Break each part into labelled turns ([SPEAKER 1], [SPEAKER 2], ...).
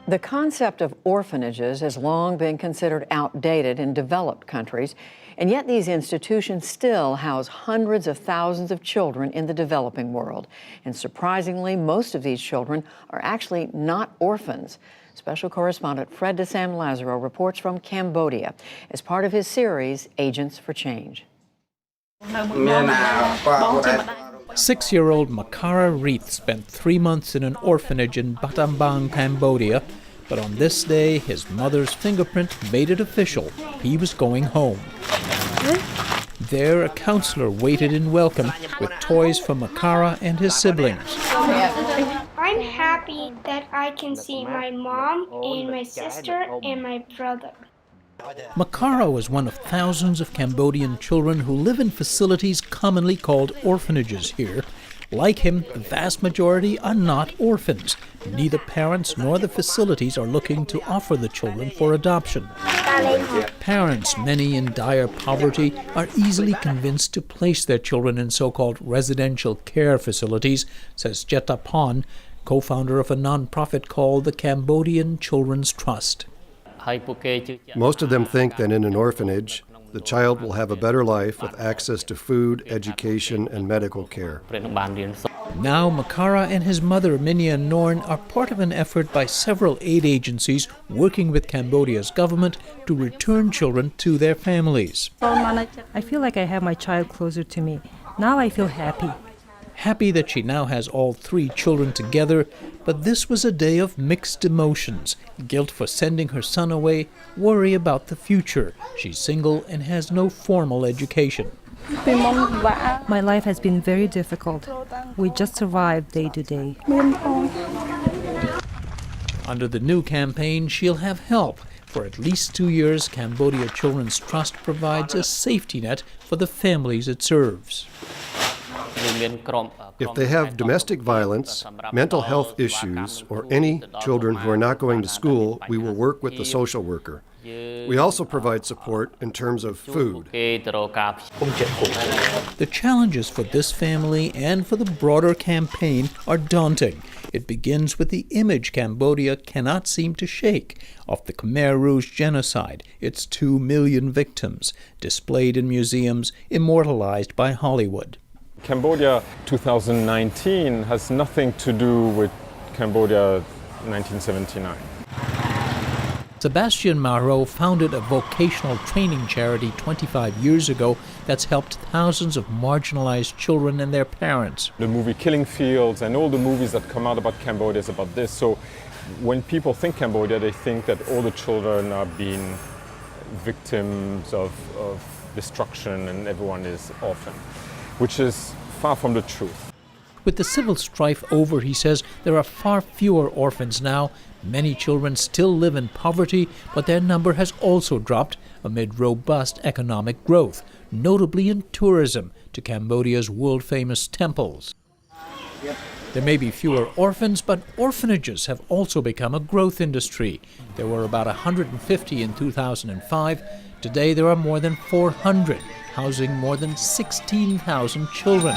[SPEAKER 1] The concept of orphanages has long been considered outdated in developed countries, and yet these institutions still house hundreds of thousands of children in the developing world. And surprisingly, most of these children are actually not orphans. Special correspondent Fred de Sam Lazaro reports from Cambodia as part of his series, Agents for Change.
[SPEAKER 2] 6-year-old Makara Reith spent 3 months in an orphanage in Battambang, Cambodia, but on this day, his mother's fingerprint made it official. He was going home. There, a counselor waited in welcome with toys for Makara and his siblings.
[SPEAKER 3] I'm happy that I can see my mom and my sister and my brother.
[SPEAKER 2] Makara was one of thousands of Cambodian children who live in facilities commonly called orphanages here. Like him, the vast majority are not orphans. Neither parents nor the facilities are looking to offer the children for adoption. Parents, many in dire poverty, are easily convinced to place their children in so-called residential care facilities, says Jetapon, co-founder of a non-profit called the Cambodian Children's Trust.
[SPEAKER 4] Most of them think that in an orphanage, the child will have a better life with access to food, education, and medical care.
[SPEAKER 2] Now, Makara and his mother, Minya Norn, are part of an effort by several aid agencies working with Cambodia's government to return children to their families.
[SPEAKER 5] I feel like I have my child closer to me. Now I feel happy.
[SPEAKER 2] Happy that she now has all 3 children together, but this was a day of mixed emotions. Guilt for sending her son away, worry about the future. She's single and has no formal education.
[SPEAKER 5] My life has been very difficult. We just survive day to day.
[SPEAKER 2] Under the new campaign, she'll have help. For at least 2 years, Cambodia Children's Trust provides a safety net for the families it serves.
[SPEAKER 4] If they have domestic violence, mental health issues, or any children who are not going to school, we will work with the social worker. We also provide support in terms of food.
[SPEAKER 2] The challenges for this family and for the broader campaign are daunting. It begins with the image Cambodia cannot seem to shake of the Khmer Rouge genocide, its 2 million victims, displayed in museums, immortalized by Hollywood.
[SPEAKER 6] Cambodia 2019 has nothing to do with Cambodia 1979.
[SPEAKER 2] Sebastian Marot founded a vocational training charity 25 years ago that's helped thousands of marginalized children and their parents.
[SPEAKER 6] The movie Killing Fields and all the movies that come out about Cambodia is about this. So when people think Cambodia, they think that all the children are being victims of destruction and everyone is orphaned, which is far from the truth.
[SPEAKER 2] With the civil strife over, he says, there are far fewer orphans now. Many children still live in poverty, but their number has also dropped amid robust economic growth, notably in tourism to Cambodia's world-famous temples. There may be fewer orphans, but orphanages have also become a growth industry. There were about 150 in 2005. Today there are more than 400, housing more than 16,000 children.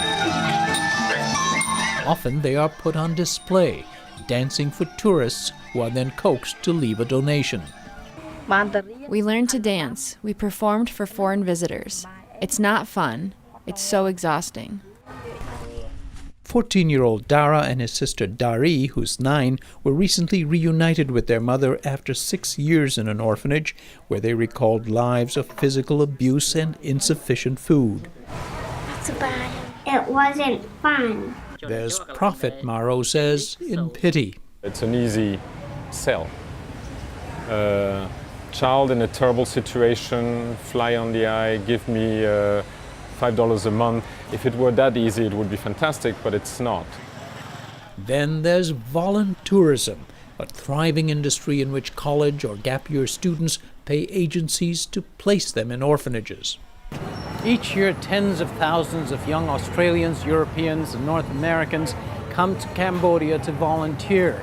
[SPEAKER 2] Often they are put on display, dancing for tourists who are then coaxed to leave a donation.
[SPEAKER 7] We learned to dance. We performed for foreign visitors. It's not fun. It's so exhausting.
[SPEAKER 2] 14-year-old Dara and his sister Dari, who's 9, were recently reunited with their mother after 6 years in an orphanage, where they recalled lives of physical abuse and insufficient food.
[SPEAKER 3] It wasn't fun.
[SPEAKER 2] There's profit, Marot says, in pity.
[SPEAKER 6] It's an easy sell. Child in a terrible situation, fly on the eye, give me $5 a month. If it were that easy, it would be fantastic, but it's not.
[SPEAKER 2] Then there's voluntourism, a thriving industry in which college or gap year students pay agencies to place them in orphanages. Each year, tens of thousands of young Australians, Europeans, and North Americans come to Cambodia to volunteer.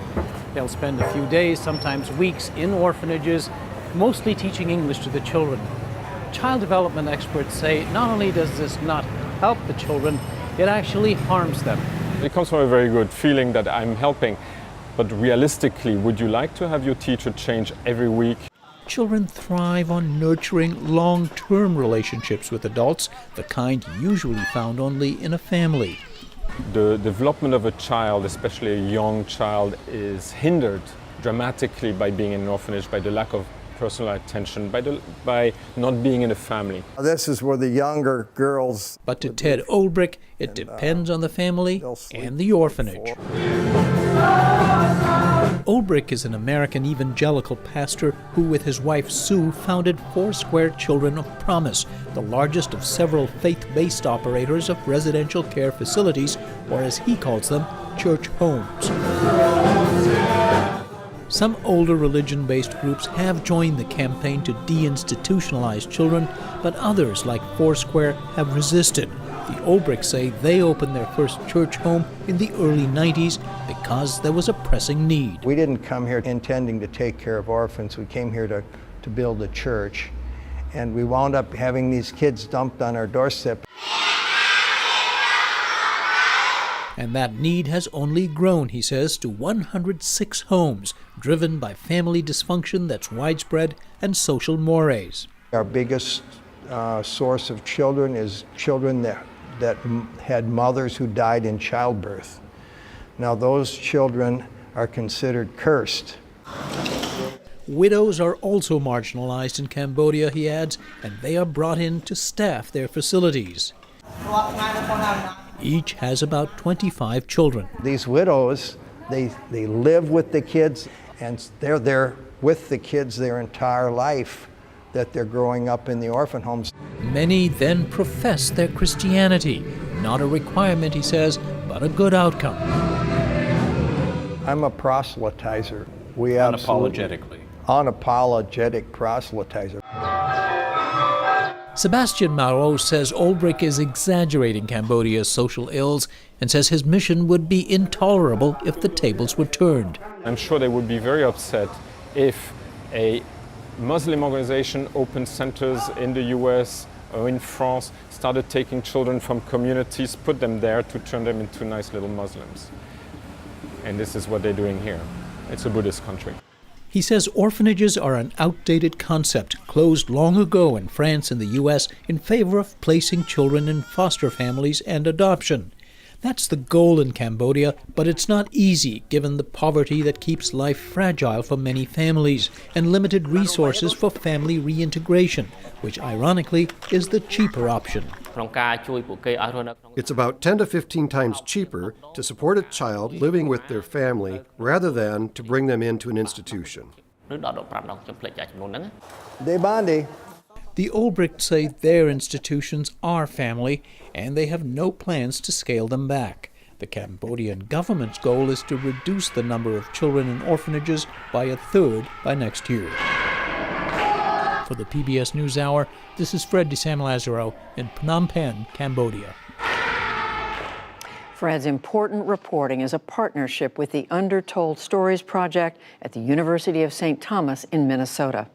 [SPEAKER 2] They'll spend a few days, sometimes weeks, in orphanages, mostly teaching English to the children. Child development experts say not only does this not help the children, it actually harms them.
[SPEAKER 6] It comes from a very good feeling that I'm helping, But realistically, would you like to have your teacher change every week?
[SPEAKER 2] Children thrive on nurturing long-term relationships with adults, the kind usually found only in a family.
[SPEAKER 6] The development of a child, especially a young child, is hindered dramatically by being in an orphanage, by the lack of personal attention, by not being in a family.
[SPEAKER 8] This is where the younger girls...
[SPEAKER 2] But to Ted Olbrich, it depends on the family and the orphanage. Olbrich is an American evangelical pastor who, with his wife Sue, founded Foursquare Children of Promise, the largest of several faith-based operators of residential care facilities, or as he calls them, church homes. Some older religion-based groups have joined the campaign to deinstitutionalize children, but others, like Foursquare, have resisted. The Olbrichs say they opened their first church home in the early 90s because there was a pressing need.
[SPEAKER 8] We didn't come here intending to take care of orphans. We came here to build a church. And we wound up having these kids dumped on our doorstep.
[SPEAKER 2] And that need has only grown, he says, to 106 homes, driven by family dysfunction that's widespread and social mores.
[SPEAKER 8] Our biggest source of children is children that had mothers who died in childbirth. Now those children are considered cursed.
[SPEAKER 2] Widows are also marginalized in Cambodia, he adds, and they are brought in to staff their facilities. Each has about 25 children.
[SPEAKER 8] These widows, they live with the kids, and they're there with the kids their entire life that they're growing up in the orphan homes.
[SPEAKER 2] Many then profess their Christianity. Not a requirement, he says, but a good outcome.
[SPEAKER 8] I'm a proselytizer.
[SPEAKER 2] Unapologetically.
[SPEAKER 8] Unapologetic proselytizer.
[SPEAKER 2] Sebastian Marot says Olbrich is exaggerating Cambodia's social ills and says his mission would be intolerable if the tables were turned.
[SPEAKER 6] I'm sure they would be very upset if a Muslim organization opened centers in the US or in France, started taking children from communities, put them there to turn them into nice little Muslims. And this is what they're doing here. It's a Buddhist country.
[SPEAKER 2] He says orphanages are an outdated concept, closed long ago in France and the US in favor of placing children in foster families and adoption. That's the goal in Cambodia, but it's not easy given the poverty that keeps life fragile for many families and limited resources for family reintegration, which ironically is the cheaper option.
[SPEAKER 4] It's about 10 to 15 times cheaper to support a child living with their family rather than to bring them into an institution.
[SPEAKER 2] The Olbrichs say their institutions are family, and they have no plans to scale them back. The Cambodian government's goal is to reduce the number of children in orphanages by a third by next year. For the PBS NewsHour, this is Fred de Sam Lazaro in Phnom Penh, Cambodia.
[SPEAKER 1] Fred's important reporting is a partnership with the Undertold Stories Project at the University of St. Thomas in Minnesota.